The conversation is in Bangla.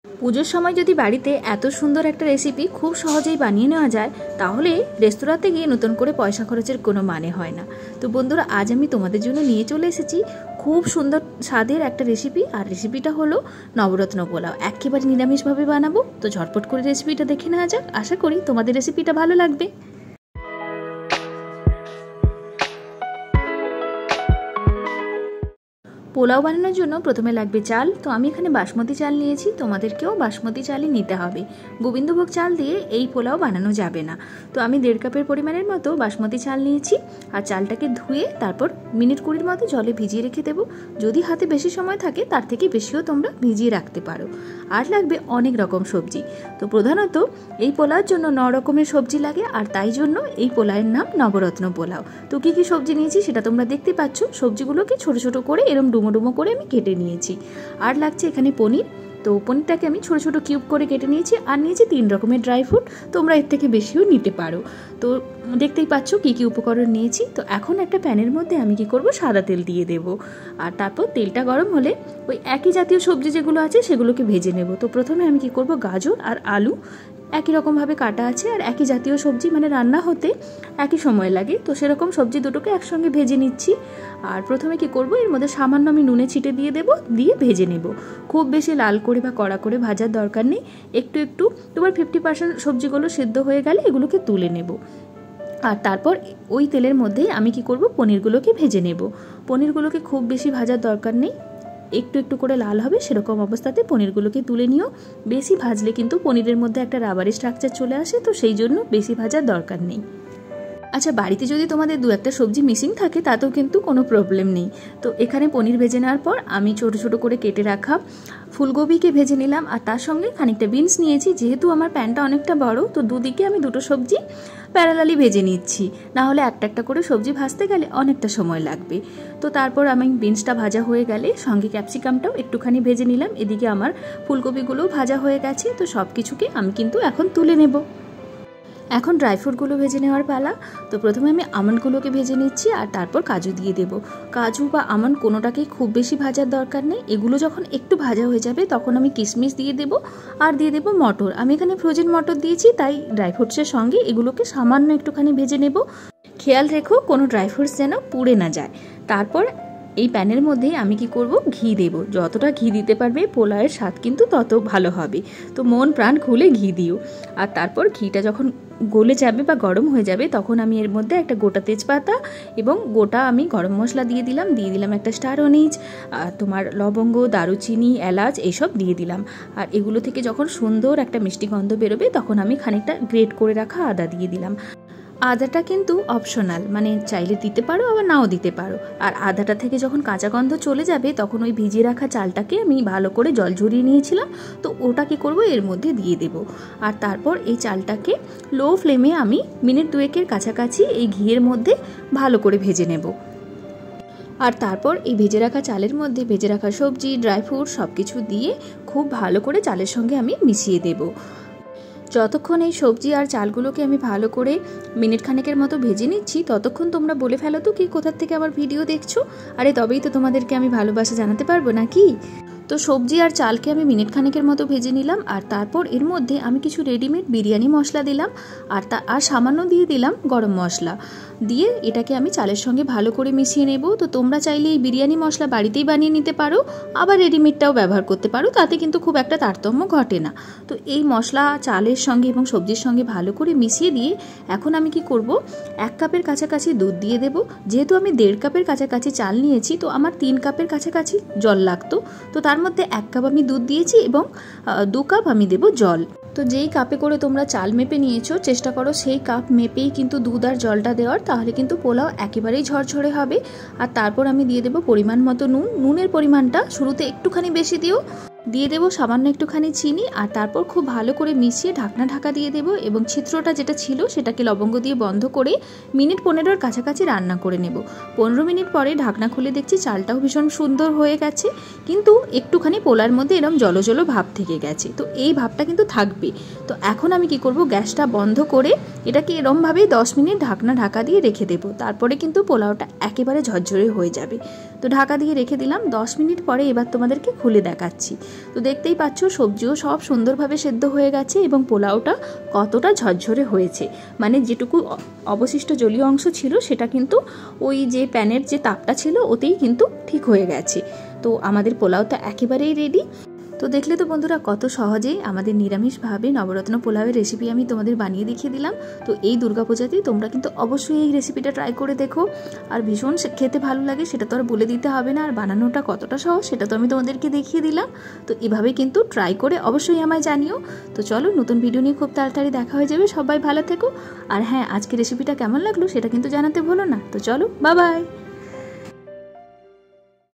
পুজোর সময় যদি বাড়িতে এত সুন্দর একটা রেসিপি খুব সহজেই বানিয়ে নেওয়া যায়, তাহলে রেস্তোরাঁতে গিয়ে নতুন করে পয়সা খরচের কোনো মানে হয় না। তো বন্ধুরা, আজ আমি তোমাদের জন্য নিয়ে চলে এসেছি খুব সুন্দর স্বাদের একটা রেসিপি। আর রেসিপিটা হলো নবরত্ন পোলাও। একেবারে নিরামিষভাবে বানাবো। তো ঝটপট করে রেসিপিটা দেখে নেওয়া যাক। আশা করি তোমাদের রেসিপিটা ভালো লাগবে। পোলাও বানানোর জন্য প্রথমে লাগবে চাল। তো আমি এখানে বাসমতি চাল নিয়েছি, তোমাদেরকেও বাসমতি চালই নিতে হবে। গোবিন্দভোগ চাল দিয়ে এই পোলাও বানানো যাবে না। তো আমি 1.5 কাপের পরিমাণের মতো বাসমতি চাল নিয়েছি। আর চালটাকে ধুয়ে তারপর মিনিট 20 মতো জলে ভিজিয়ে রেখে দেবো। যদি হাতে বেশি সময় থাকে তার থেকে বেশিও তোমরা ভিজিয়ে রাখতে পারো। আর লাগবে অনেক রকম সবজি। তো প্রধানত এই পোলাওর জন্য 9 রকমের সবজি লাগে, আর তাই জন্য এই পোলাওয়ের নাম নবরত্ন পোলাও। তো কী কী সবজি নিয়েছি সেটা তোমরা দেখতে পাচ্ছ। সবজিগুলোকে ছোট ছোট করে এরম ডুমো করে আমি কেটে নিয়েছি। আর লাগছে এখানে পনির। তো পনিরটাকে আমি ছোট ছোট কিউব করে কেটে নিয়েছি। আর নিয়েছি 3 রকমের ড্রাই ফ্রুট, তোমরা এর থেকে বেশিও নিতে পারো। তো দেখতেই পাচ্ছ কী কী উপকরণ নিয়েছি। তো এখন একটা প্যানের মধ্যে আমি কি করব, সাদা তেল দিয়ে দেব। আর তারপর তেলটা গরম হলে ওই একই জাতীয় সবজি যেগুলো আছে সেগুলোকে ভেজে নেব। তো প্রথমে আমি কি করব, গাজর আর আলু একই রকমভাবে কাটা আছে, আর একই জাতীয় সবজি, মানে রান্না হতে একই সময় লাগে। তো সেরকম সবজি দুটোকে একসঙ্গে ভেজে নিচ্ছি। আর প্রথমে কি করব, এর মধ্যে সামান্য আমি নুনে ছিটে দিয়ে দেব, দিয়ে ভেজে নেব। খুব বেশি লাল করে বা কড়া করে ভাজার দরকার নেই। একটু একটু তোমার 50% সবজিগুলো সেদ্ধ হয়ে গেলে এগুলোকে তুলে নেব। আর তারপর ওই তেলের মধ্যেই আমি কি করব, পনিরগুলোকে ভেজে নেব। পনিরগুলোকে খুব বেশি ভাজার দরকার নেই, একটু একটু করে লাল হবে সেরকম অবস্থাতে পনিরগুলোকে তুলে নিও। বেশি ভাজলে কিন্তু পনিরের মধ্যে একটা রাবারি স্ট্রাকচার চলে আসে, তো সেই জন্য বেশি ভাজার দরকার নেই। আচ্ছা, বাড়িতে যদি তোমাদের 2-1টা সবজি মিসিং থাকে তাতেও কিন্তু কোনো প্রবলেম নেই। তো এখানে পনির ভেজে নেওয়ার পর আমি ছোট ছোট করে কেটে রাখা ফুলকপিকে ভেজে নিলাম। আর তার সঙ্গে খানিকটা বিনস নিয়েছি। যেহেতু আমার প্যানটা অনেকটা বড়, তো দুদিকে আমি দুটো সবজি প্যারালালি ভেজে নিচ্ছি। না হলে একটা একটা করে সবজি ভাজতে গেলে অনেকটা সময় লাগবে। তো তারপর আমি বিনসটা ভাজা হয়ে গেলে সঙ্গে ক্যাপসিকামটাও একটুখানি ভেজে নিলাম। এদিকে আমার ফুলকপিগুলোও ভাজা হয়ে গেছে। তো সব কিছুকে আমি কিন্তু এখন তুলে নেব। এখন ড্রাই ফ্রুটগুলো ভেজে নেওয়ার পালা। তো প্রথমে আমি আমন্ডগুলোকে ভেজে নিচ্ছি, আর তারপর কাজু দিয়ে দেব। কাজু বা আমন্ড কোনোটাকেই খুব বেশি ভাজার দরকার নেই। এগুলো যখন একটু ভাজা হয়ে যাবে তখন আমি কিশমিশ দিয়ে দেব, আর দিয়ে দেব মটর। আমি এখানে ফ্রোজেন মটর দিয়েছি, তাই ড্রাই ফ্রুটসের সঙ্গে এগুলোকে সামান্য একটুখানি ভেজে নেব। খেয়াল রেখো কোনো ড্রাই ফ্রুটস যেন পুড়ে না যায়। তারপর এই প্যানের মধ্যে আমি কি করব, ঘি দেব। যতটা ঘি দিতে পারবে পোলাওয়ের স্বাদ কিন্তু তত ভালো হবে। তো মন প্রাণ খুলে ঘি দিও। আর তারপর ঘিটা যখন গলে যাবে বা গরম হয়ে যাবে তখন আমি এর মধ্যে একটা গোটা তেজপাতা এবং গোটা আমি গরম মশলা দিয়ে দিলাম একটা স্টার অনিজ, আর তোমার লবঙ্গ, দারুচিনি, এলাচ এইসব দিয়ে দিলাম। আর এগুলো থেকে যখন সুন্দর একটা মিষ্টি গন্ধ বেরোবে তখন আমি খানিকটা গ্রেট করে রাখা আদা দিয়ে দিলাম। আদাটা কিন্তু অপশনাল, মানে চাইলে দিতে পারো আবার নাও দিতে পারো। আর আদাটা থেকে যখন কাঁচা গন্ধ চলে যাবে তখন ওই ভিজিয়ে রাখা চালটাকে আমি ভালো করে জল ঝরিয়ে নিয়েছিলাম, তো ওটা কি করব, এর মধ্যে দিয়ে দেব। আর তারপর এই চালটাকে লো ফ্লেমে আমি মিনিট 2-এর কাছাকাছি এই ঘিয়ের মধ্যে ভালো করে ভেজে নেব। আর তারপর এই ভেজে রাখা চালের মধ্যে ভেজে রাখা সবজি, ড্রাই ফ্রুট সব কিছু দিয়ে খুব ভালো করে চালের সঙ্গে আমি মিশিয়ে দেব। যতক্ষণ এই সবজি আর চালগুলোকে আমি ভালো করে মিনিট খানেকের মতো ভেজে নিচ্ছি, ততক্ষণ তোমরা বলে ফেলো তো কি কোথার থেকে আমার ভিডিও দেখছো। আরে তবেই তো তোমাদেরকে আমি ভালোবাসা জানাতে পারবো নাকি। তো সবজি আর চালকে আমি মিনিট খানেকের মতো ভেজে নিলাম। আর তারপর এর মধ্যে আমি কিছু রেডিমেড বিরিয়ানি মশলা দিলাম, আর সামান্য দিয়ে দিলাম গরম মশলা। দিয়ে এটাকে আমি চালের সঙ্গে ভালো করে মিশিয়ে নেব। তো তোমরা চাইলে এই বিরিয়ানি মশলা বাড়িতেই বানিয়ে নিতে পারো, আবার রেডিমেডটাও ব্যবহার করতে পারো, তাতে কিন্তু খুব একটা তারতম্য ঘটে না। তো এই মশলা চালের সঙ্গে এবং সবজির সঙ্গে ভালো করে মিশিয়ে দিয়ে এখন আমি কি করব, 1 কাপের কাছাকাছি দুধ দিয়ে দেব। যেহেতু আমি 1.5 কাপের কাছাকাছি চাল নিয়েছি, তো আমার 3 কাপের কাছাকাছি জল লাগতো। তো তার মধ্যে 1 কাপ আমি দুধ দিয়েছি এবং 2 কাপ আমি দেব জল। তো যেই কাপে করে তোমরা চাল মেপে নিয়েছো চেষ্টা করো সেই কাপ মেপেই কিন্তু দুধ আর জলটা দেওয়ার, তাহলে কিন্তু পোলাও একেবারেই ঝরঝরে হবে। আর তারপর আমি দিয়ে দেবো পরিমাণ মতো নুন। নুনের পরিমাণটা শুরুতে একটুখানি বেশি দিও। দিয়ে দেবো সামান্য একটুখানি চিনি। আর তারপর খুব ভালো করে মিশিয়ে ঢাকা দিয়ে দেবো এবং ছিদ্রটা যেটা ছিল সেটাকে লবঙ্গ দিয়ে বন্ধ করে মিনিট 15-এর কাছাকাছি রান্না করে নেব। 15 মিনিট পরে ঢাকনা খুলে দেখছি চালটাও ভীষণ সুন্দর হয়ে গেছে, কিন্তু একটুখানি পোলার মধ্যে এরকম জলো জলো ভাব থেকে গেছে। তো এই ভাবটা কিন্তু থাকবে। তো এখন আমি কি করব, গ্যাসটা বন্ধ করে এটাকে এরমভাবেই 10 মিনিট ঢাকা দিয়ে রেখে দেবো। তারপরে কিন্তু পোলাওটা একেবারে ঝরঝরে হয়ে যাবে। তো ঢাকা দিয়ে রেখে দিলাম। 10 মিনিট পরে এবার তোমাদেরকে খুলে দেখাচ্ছি। তো দেখতেই পাচ্ছ সবজিও সব সুন্দরভাবে সেদ্ধ হয়ে গেছে এবং পোলাওটা কতটা ঝরঝরে হয়েছে। মানে যেটুকু অবশিষ্ট জলীয় অংশ ছিল সেটা কিন্তু ওই যে প্যানের যে তাপটা ছিল ওতেই কিন্তু ঠিক হয়ে গেছে। তো আমাদের পোলাওটা একেবারেই রেডি। তো দেখলে তো বন্ধুরা কত সহজেই আমাদের নিরামিষভাবে নবরত্ন পোলাওয়ের রেসিপি আমি তোমাদের বানিয়ে দেখিয়ে দিলাম। তো এই দুর্গাপূজাতেই তোমরা কিন্তু অবশ্যই এই রেসিপিটা ট্রাই করে দেখো। আর ভীষণ খেতে ভালো লাগে সেটা তো আর বলে দিতে হবে না, আর বানানোটা কতটা সহজ সেটা তো আমি তোমাদেরকে দেখিয়ে দিলাম। তো এভাবে কিন্তু ট্রাই করে অবশ্যই আমায় জানিও। তো চলো, নতুন ভিডিও নিয়ে খুব তাড়াতাড়ি দেখা হয়ে যাবে। সবাই ভালো থেকো। আর হ্যাঁ, আজকে রেসিপিটা কেমন লাগলো সেটা কিন্তু জানাতে ভুলো না। তো চলো, বাই বাই।